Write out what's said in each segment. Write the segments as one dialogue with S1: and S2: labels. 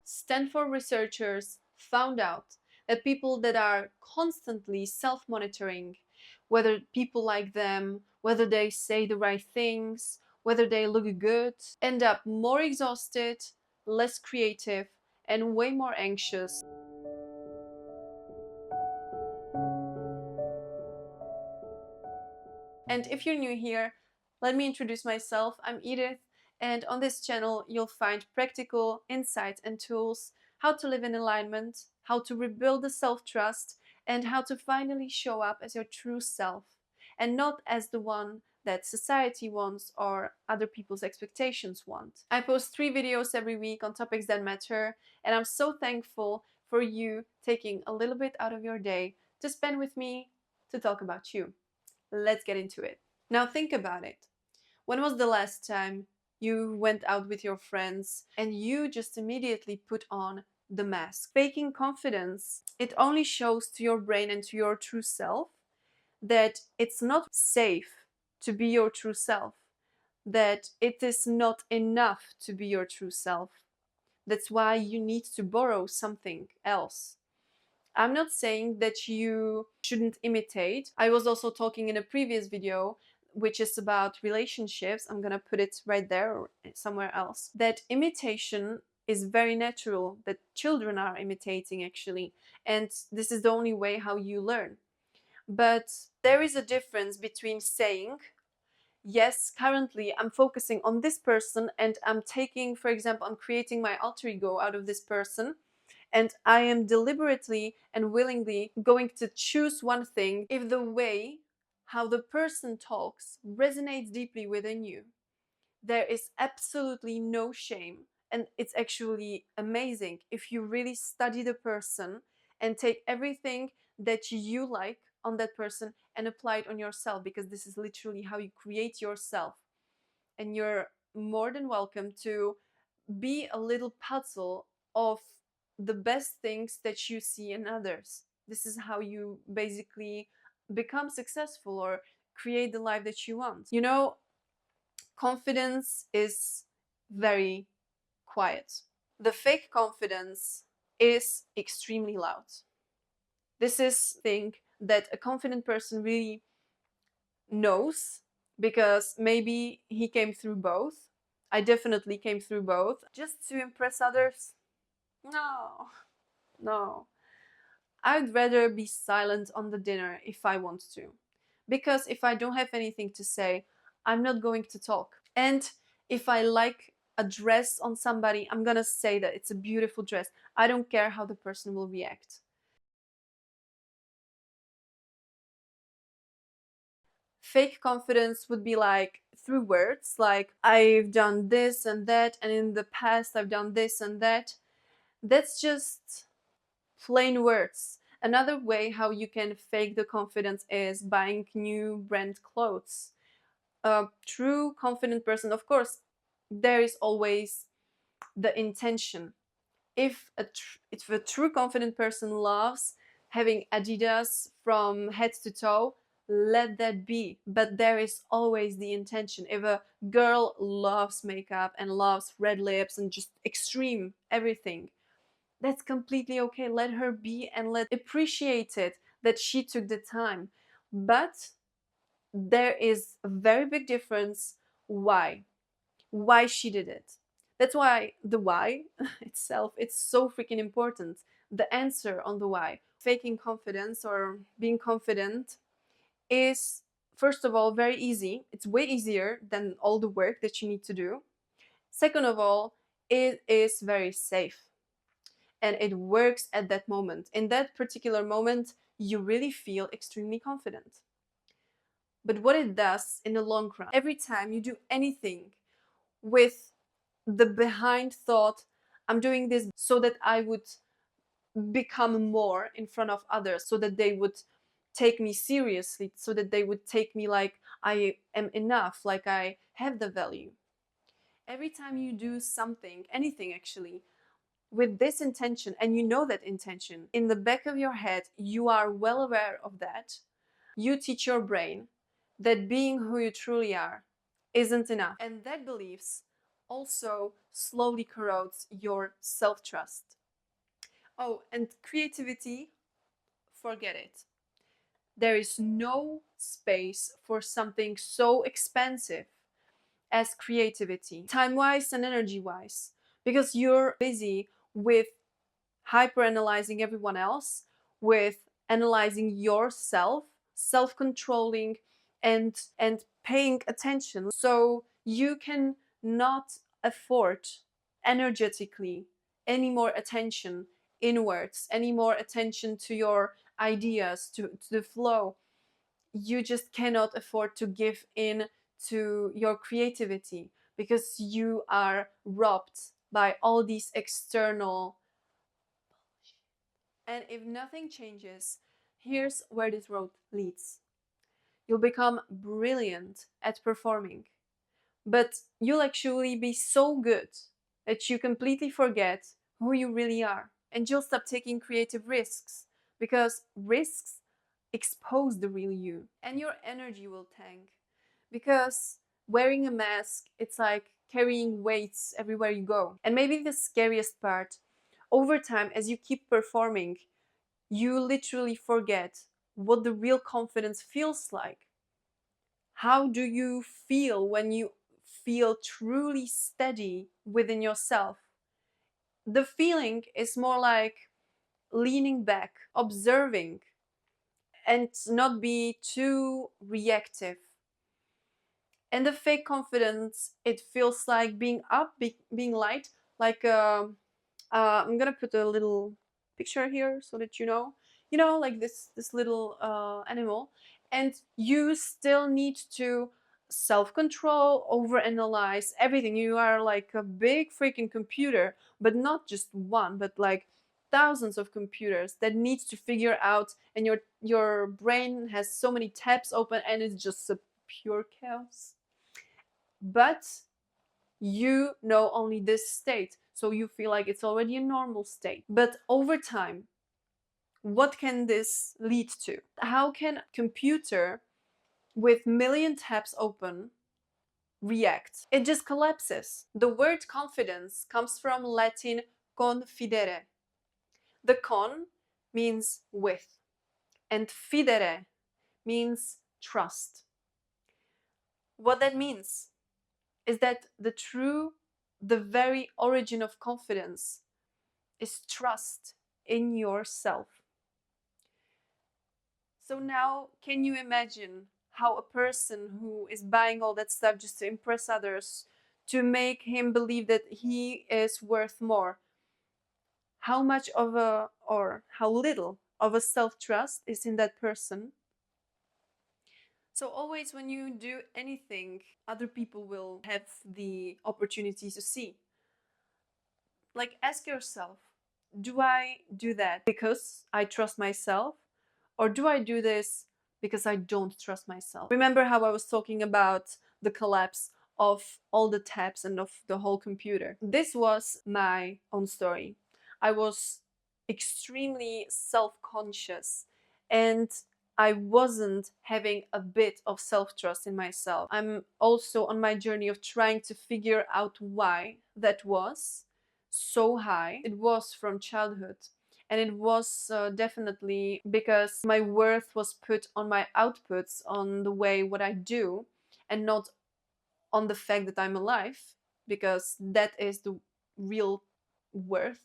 S1: Stanford researchers found out that people that are constantly self-monitoring, whether people like them, whether they say the right things, whether they look good, end up more exhausted, less creative, and way more anxious. And if you're new here, let me introduce myself. I'm Edith, and on this channel, you'll find practical insights and tools how to live in alignment, how to rebuild the self-trust, and how to finally show up as your true self, and not as the one that society wants or other people's expectations want. I post 3 videos every week on topics that matter, and I'm so thankful for you taking a little bit out of your day to spend with me to talk about you. Let's get into it. Now think about it. When was the last time you went out with your friends and you just immediately put on the mask? Faking confidence, it only shows to your brain and to your true self that it's not safe to be your true self, that it is not enough to be your true self. That's why you need to borrow something else. I'm not saying that you shouldn't imitate. I was also talking in a previous video, which is about relationships. I'm gonna put it right there or somewhere else. That imitation is very natural, that children are imitating actually. And this is the only way how you learn. But there is a difference between saying, yes, currently I'm focusing on this person and I'm taking, for example, I'm creating my alter ego out of this person, and I am deliberately and willingly going to choose one thing if the way how the person talks resonates deeply within you. There is absolutely no shame, and it's actually amazing if you really study the person and take everything that you like on that person and apply it on yourself, because this is literally how you create yourself. And you're more than welcome to be a little puzzle of the best things that you see in others. This is how you basically become successful or create the life that you want. You know, confidence is very quiet. The fake confidence is extremely loud. This is thing that a confident person really knows, because maybe he came through both. I definitely came through both. Just to impress others? No, no. I'd rather be silent on the dinner if I want to. Because if I don't have anything to say, I'm not going to talk. And if I like a dress on somebody, I'm gonna say that it's a beautiful dress. I don't care how the person will react. Fake confidence would be like through words, like I've done this and that, and in the past I've done this and that. That's just plain words. Another way how you can fake the confidence is buying new brand clothes. A true confident person, of course, there is always the intention. If a true confident person loves having Adidas from head to toe, let that be. But there is always the intention. If a girl loves makeup and loves red lips and just extreme everything, that's completely okay. Let her be and let appreciate it that she took the time. But there is a very big difference why she did it. That's why the why itself, it's so freaking important. The answer on the why. Faking confidence or being confident is, first of all, very easy. It's way easier than all the work that you need to do. Second of all, it is very safe and it works at that moment. In that particular moment, you really feel extremely confident. But what it does in the long run, every time you do anything with the behind thought, I'm doing this so that I would become more in front of others, so that they would take me seriously, so that they would take me like I am enough, like I have the value. Every time you do something, anything actually, with this intention, and you know that intention, in the back of your head, you are well aware of that, you teach your brain that being who you truly are isn't enough. And that beliefs also slowly corrodes your self-trust. Oh, and creativity, forget it. There is no space for something so expensive as creativity, time wise and energy wise, because you're busy with hyper analyzing everyone else, with analyzing yourself, self controlling, and paying attention. So you can not afford energetically any more attention inwards, any more attention to your ideas, to the flow. You just cannot afford to give in to your creativity because you are robbed by all these external. And if nothing changes, here's where this road leads. You'll become brilliant at performing, but you'll actually be so good that you completely forget who you really are. And you'll stop taking creative risks because risks expose the real you. And your energy will tank because wearing a mask, it's like carrying weights everywhere you go. And maybe the scariest part, over time, as you keep performing, you literally forget what the real confidence feels like. How do you feel when you feel truly steady within yourself? The feeling is more like leaning back, observing, and not be too reactive. And the fake confidence, it feels like being up, being light, like I'm gonna put a little picture here so that you know, like this little animal, and you still need to self-control, overanalyze everything. You are like a big freaking computer, but not just one, but like thousands of computers that needs to figure out, and your brain has so many tabs open, and it's just a pure chaos. But you know only this state, so you feel like it's already a normal state. But over time, what can this lead to? How can a computer with million tabs open react? It just collapses. The word confidence comes from Latin confidere. The con means with, and fidere means trust. What that means is that the very origin of confidence is trust in yourself. So now, can you imagine how a person who is buying all that stuff just to impress others, to make him believe that he is worth more, how much of a, or how little of a self trust is in that person? So, always when you do anything, other people will have the opportunity to see. Like, ask yourself, do I do that because I trust myself? Or do I do this because I don't trust myself? Remember how I was talking about the collapse of all the tabs and of the whole computer? This was my own story. I was extremely self conscious and I wasn't having a bit of self trust in myself. I'm also on my journey of trying to figure out why that was so high. It was from childhood. And it was definitely because my worth was put on my outputs, on the way what I do, and not on the fact that I'm alive, because that is the real worth.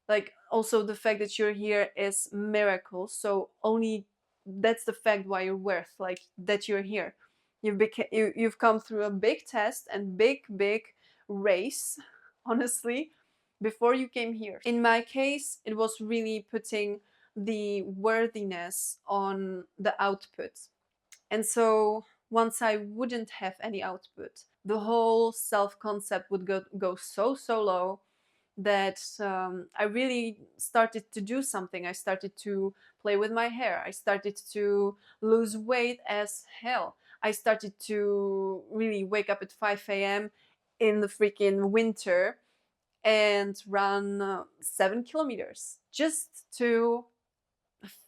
S1: Like, also the fact that you're here is miracle. So only that's the fact why you're worth, like that you're here. You've come through a big test and big race, honestly, before you came here. In my case, it was really putting the worthiness on the output. And so once I wouldn't have any output, the whole self concept would go so low that I really started to do something. I started to play with my hair. I started to lose weight as hell. I started to really wake up at 5 a.m. in the freaking winter and run 7 kilometers just to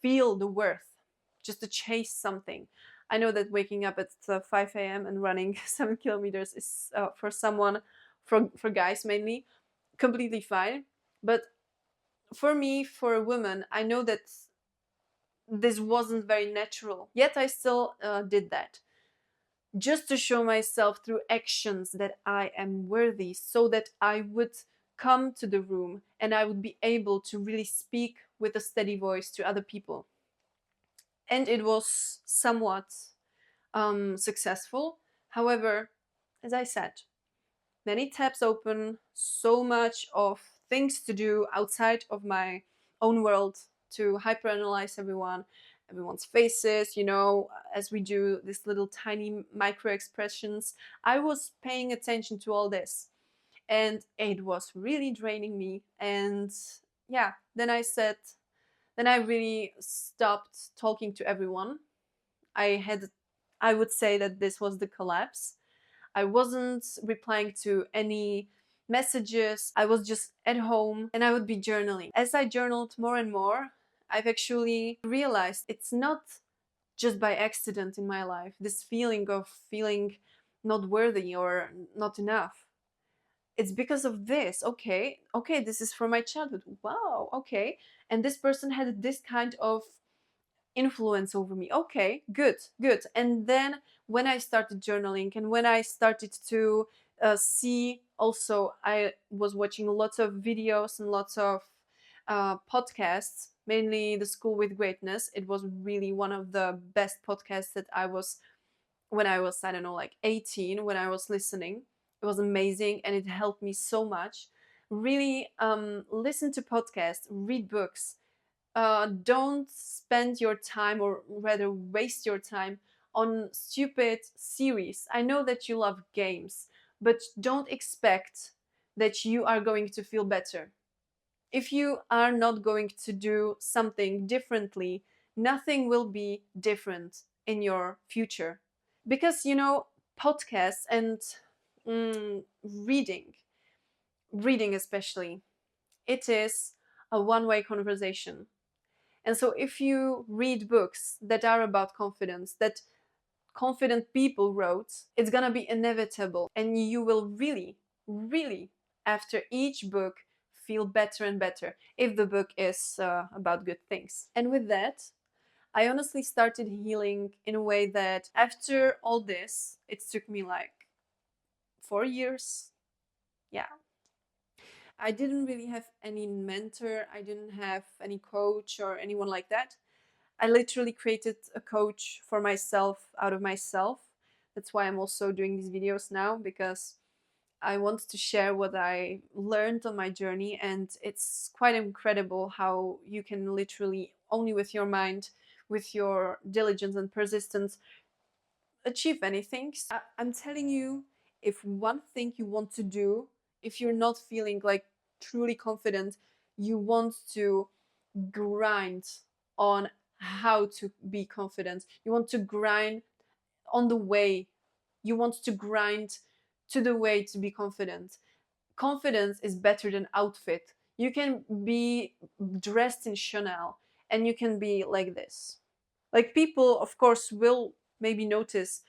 S1: feel the worth, just to chase something. I know that waking up at 5 a.m. and running 7 kilometers is for someone for guys mainly, completely fine. But for me, for a woman, I know that this wasn't very natural. Yet I still did that, just to show myself through actions that I am worthy, so that I would come to the room and I would be able to really speak with a steady voice to other people. And it was somewhat successful. However, as I said, many tabs open, so much of things to do outside of my own world, to hyperanalyze everyone's faces, as we do these little tiny micro expressions. I was paying attention to all this, and it was really draining me. And yeah, then I really stopped talking to everyone. I would say that this was the collapse. I wasn't replying to any messages. I was just at home and I would be journaling. As I journaled more and more, I've actually realized it's not just by accident in my life, this feeling of feeling not worthy or not enough. It's because of this. Okay, this is from my childhood. Wow, okay. And this person had this kind of influence over me. Okay, good, good. And then when I started journaling and when I started to see, also, I was watching lots of videos and lots of podcasts, mainly The School with Greatness. It was really one of the best podcasts that when I was, I don't know, like 18, when I was listening. It was amazing and it helped me so much. Really listen to podcasts, read books, don't spend your time, or rather waste your time, on stupid series. I know that you love games, but don't expect that you are going to feel better. If you are not going to do something differently, nothing will be different in your future. Because, podcasts and reading especially, it is a one-way conversation. And so if you read books that are about confidence, that confident people wrote, it's gonna be inevitable. And you will really, really, after each book, feel better and better if the book is about good things. And with that, I honestly started healing in a way that after all this, it took me like 4 years. Yeah, I didn't really have any mentor, I didn't have any coach or anyone like that. I literally created a coach for myself out of myself. That's why I'm also doing these videos now, because I want to share what I learned on my journey. And it's quite incredible how you can literally, only with your mind, with your diligence and persistence, achieve anything. I'm telling you, if one thing you want to do, if you're not feeling like truly confident, you want to grind on how to be confident. You want to grind on the way. You want to grind to the way to be confident. Confidence is better than outfit. You can be dressed in Chanel and you can be like this. Like, people, of course, will maybe notice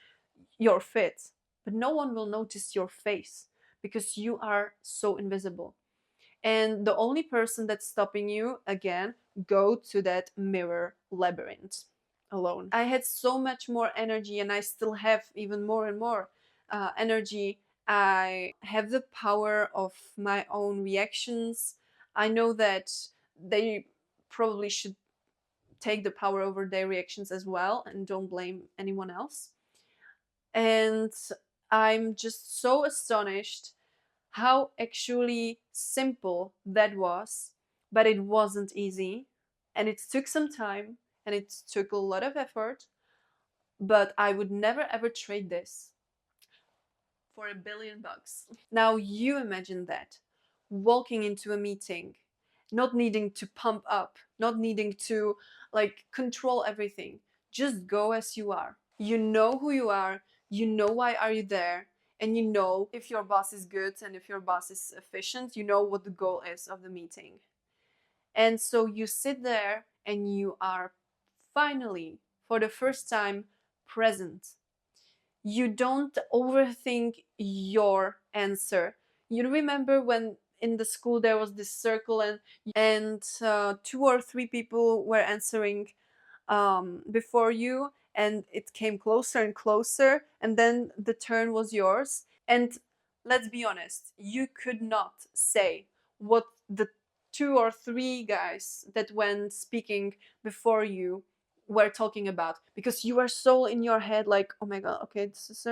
S1: your fit, but no one will notice your face because you are so invisible. And the only person that's stopping you, again, go to that mirror labyrinth alone. I had so much more energy, and I still have even more and more energy. I have the power of my own reactions. I know that they probably should take the power over their reactions as well and don't blame anyone else. And I'm just so astonished how actually simple that was, but it wasn't easy. And it took some time and it took a lot of effort, but I would never ever trade this for $1 billion. Now you imagine that, walking into a meeting, not needing to pump up, not needing to like control everything. Just go as you are. You know who you are, you know why are you there, and you know if your boss is good and if your boss is efficient, you know what the goal is of the meeting. And so you sit there and you are finally, for the first time, present. You don't overthink your answer. You remember when in the school there was this circle and 2 or 3 people were answering before you, and it came closer and closer, and then the turn was yours. And let's be honest, you could not say what the 2 or 3 guys that went speaking before you were talking about, because you are so in your head like, oh my god, okay, this is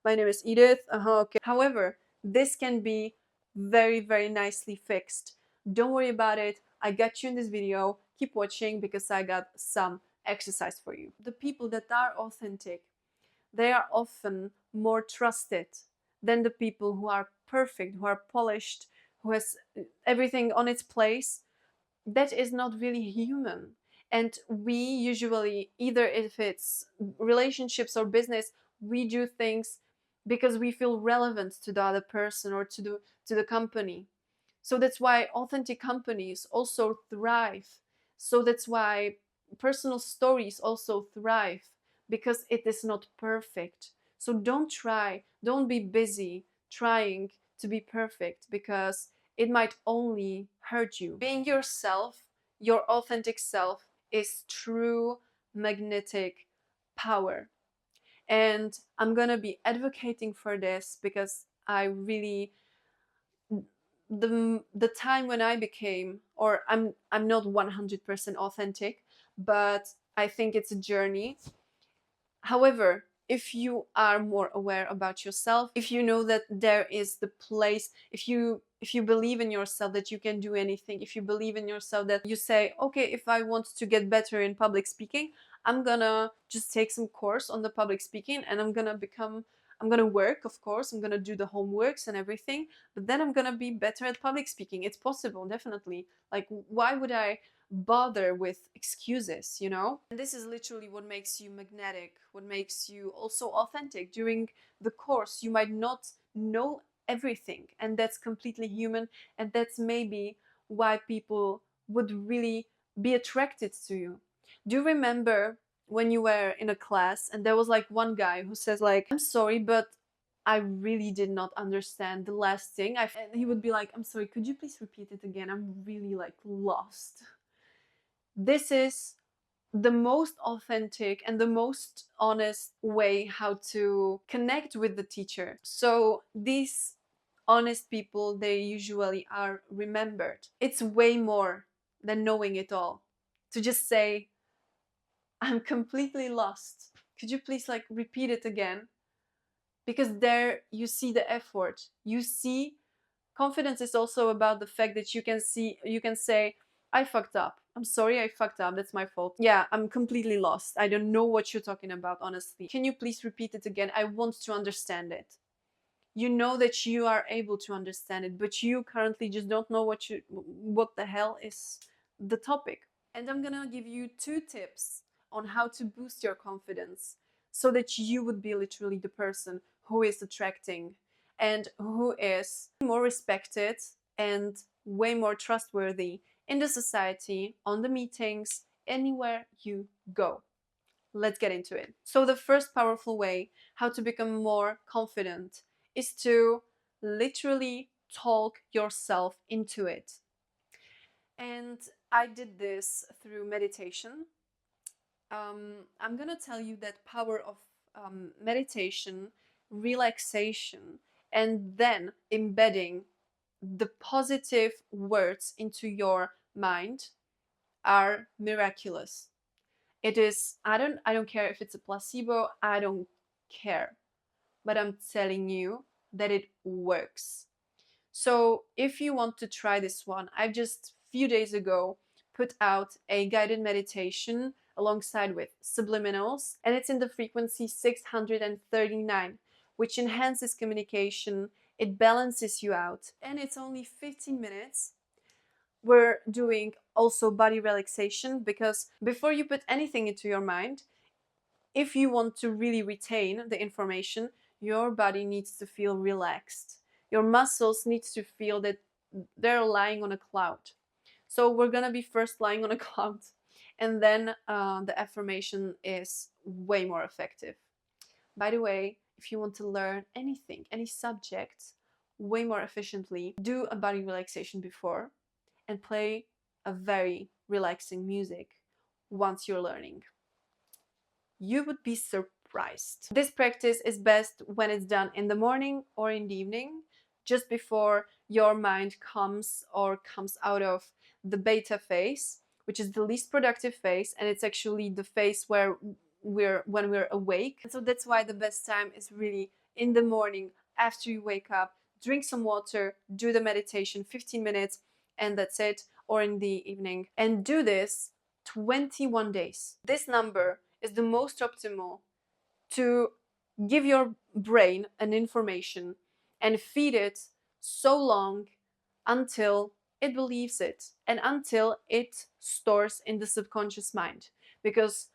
S1: my name is Edith, okay. However, this can be very, very nicely fixed. Don't worry about it. I got you in this video. Keep watching because I got some exercise for you. The people that are authentic, they are often more trusted than the people who are perfect, who are polished, who has everything on its place. That is not really human. And we usually, either if it's relationships or business, we do things because we feel relevant to the other person or to the company. So that's why authentic companies also thrive. So that's why personal stories also thrive, because it is not perfect. So don't be busy trying to be perfect, because it might only hurt you. Being yourself, your authentic self, is true magnetic power. And I'm gonna be advocating for this because I really, the time when I became, or I'm not 100% authentic, but I think it's a journey. However, if you are more aware about yourself, if you know that there is the place, if you believe in yourself that you can do anything, if you believe in yourself that you say, okay, if I want to get better in public speaking, I'm gonna just take some course on the public speaking, and I'm gonna work, of course, I'm gonna do the homeworks and everything, but then I'm gonna be better at public speaking. It's possible, definitely. Like, why would I bother with excuses, you know? And this is literally what makes you magnetic, what makes you also authentic. During the course, you might not know everything, and that's completely human, and that's maybe why people would really be attracted to you. Do you remember when you were in a class and there was like one guy who says like, I'm sorry, but I really did not understand the last thing. And he would be like, I'm sorry, could you please repeat it again? I'm really like lost. This is the most authentic and the most honest way how to connect with the teacher. So these honest people, they usually are remembered. It's way more than knowing it all. To just say, I'm completely lost. Could you please like repeat it again? Because there you see the effort. You see, confidence is also about the fact that you can say, I fucked up. I'm sorry, I fucked up. That's my fault. Yeah, I'm completely lost. I don't know what you're talking about, honestly. Can you please repeat it again? I want to understand it. You know that you are able to understand it, but you currently just don't know what the hell is the topic. And I'm gonna give you 2 tips on how to boost your confidence so that you would be literally the person who is attracting and who is more respected and way more trustworthy in the society, on the meetings, anywhere you go. Let's get into it. So, the first powerful way how to become more confident is to literally talk yourself into it. And I did this through meditation. I'm gonna tell you that power of meditation, relaxation, and then embedding the positive words into your mind are miraculous. It is, I don't care if it's a placebo, I don't care. But I'm telling you that it works. So if you want to try this one, I've just few days ago put out a guided meditation alongside with subliminals, and it's in the frequency 639, which enhances communication, it balances you out, and it's only 15 minutes. We're doing also body relaxation, because before you put anything into your mind, if you want to really retain the information, your body needs to feel relaxed. Your muscles need to feel that they're lying on a cloud. So we're gonna be first lying on a cloud, and then the affirmation is way more effective. By the way, if you want to learn anything, any subject, way more efficiently, do a body relaxation before, and play a very relaxing music once you're learning. You would be surprised. This practice is best when it's done in the morning or in the evening, just before your mind comes out of the beta phase, which is the least productive phase, and it's actually the phase where when we're awake. And so that's why the best time is really in the morning after you wake up. Drink some water, do the meditation 15 minutes, and that's it, or in the evening. And do this 21 days. This number is the most optimal to give your brain an information and feed it so long until it believes it and until it stores in the subconscious mind. Because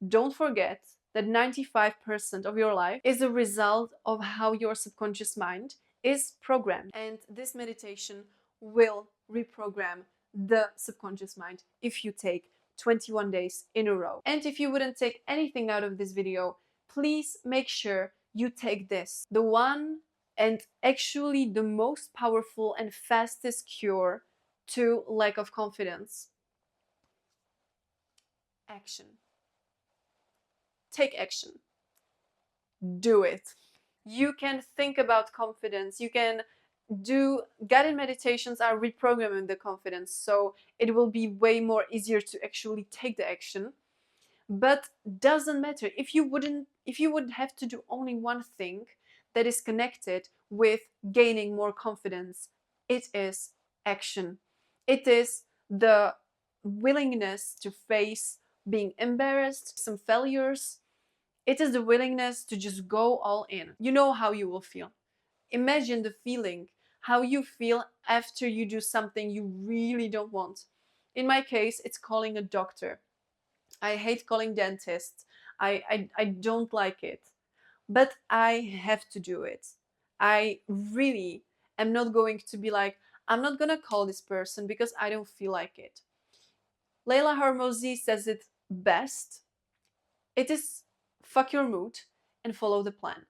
S1: don't forget that 95% of your life is a result of how your subconscious mind is programmed. And this meditation will reprogram the subconscious mind if you take 21 days in a row. And if you wouldn't take anything out of this video, please make sure you take this. The one and actually the most powerful and fastest cure to lack of confidence. Action. Take action. Do it. You can think about confidence. You can do guided meditations are reprogramming the confidence, so it will be way more easier to actually take the action. But doesn't matter if you would have to do only one thing that is connected with gaining more confidence. It is action. It is the willingness to face being embarrassed, some failures. It is the willingness to just go all in. You know how you will feel. Imagine the feeling, how you feel after you do something you really don't want. In my case, it's calling a doctor. I hate calling dentists. I don't like it. But I have to do it. I really am not going to be like, I'm not going to call this person because I don't feel like it. Leila Hormozi says it best. It is fuck your mood and follow the plan.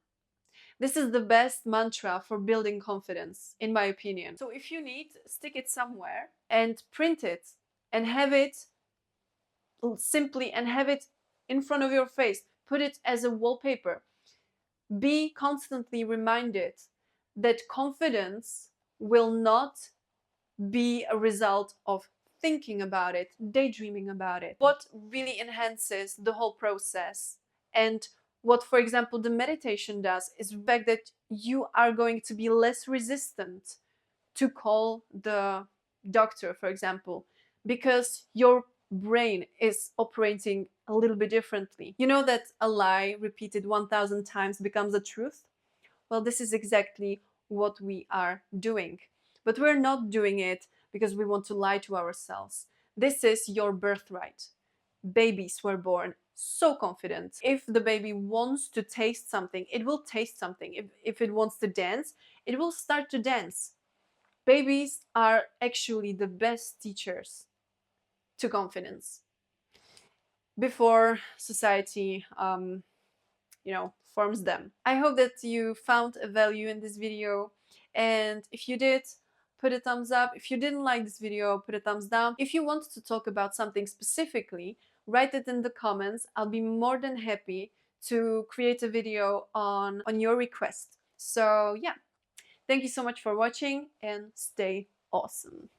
S1: This is the best mantra for building confidence, in my opinion. So if you need, stick it somewhere and print it and have it simply and have it in front of your face. Put it as a wallpaper. Be constantly reminded that confidence will not be a result of thinking about it, daydreaming about it. What really enhances the whole process and what, for example, the meditation does is the fact that you are going to be less resistant to call the doctor, for example, because your brain is operating a little bit differently. You know that a lie repeated 1,000 times becomes a truth? Well, this is exactly what we are doing. But we're not doing it because we want to lie to ourselves. This is your birthright. Babies were born so confident. If the baby wants to taste something, it will taste something. If it wants to dance, it will start to dance. Babies are actually the best teachers to confidence before society, forms them. I hope that you found a value in this video, and if you did, put a thumbs up. If you didn't like this video, put a thumbs down. If you want to talk about something specifically, write it in the comments. I'll be more than happy to create a video on your request. So yeah, thank you so much for watching and stay awesome.